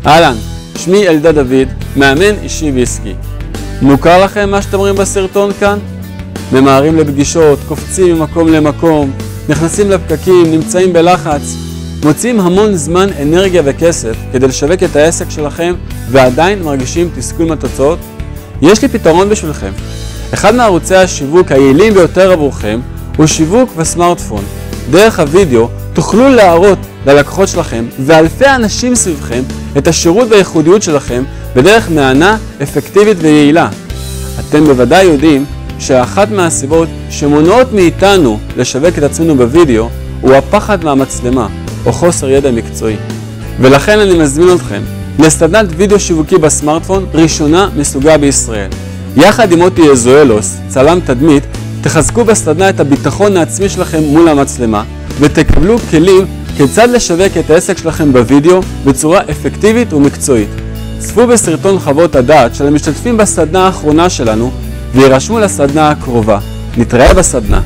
אהלן, שמי אלדד דוד, מאמן אישי ועסקי. מוכר לכם מה שאתם רואים בסרטון כאן? ממהרים לפגישות, קופצים ממקום למקום, נכנסים לפקקים, נמצאים בלחץ, מוצאים המון זמן, אנרגיה וכסף כדי לשווק את העסק שלכם ועדיין מרגישים תסכול מהתוצאות? יש לי פתרון בשבילכם. אחד מערוצי השיווק היעילים ביותר עבורכם הוא שיווק בסמארטפון. דרך הוידאו תוכלו להראות ללקוחות שלכם ואלפי אנשים סביבכם את השירות והייחודיות שלכם בדרך מהנה, אפקטיבית ויעילה. אתם בוודאי יודעים שאחת מהסיבות שמונעות מאיתנו לשווק את עצמנו בוידאו הוא הפחד מהמצלמה או חוסר ידע מקצועי. ולכן אני מזמין אתכם לסדנת וידאו שיווקי בסמארטפון ראשונה מסוגה בישראל. יחד עם מוטי אזואלוס, צלם תדמית, תחזקו בסדנה את הביטחון העצמי שלכם מול המצלמה ותקבלו כלים כיצד לשווק את העסק שלכם בוידאו בצורה אפקטיבית ומקצועית. צפו בסרטון חוות הדעת של המשתתפים בסדנה האחרונה שלנו וירשמו לסדנה הקרובה. נתראה בסדנה.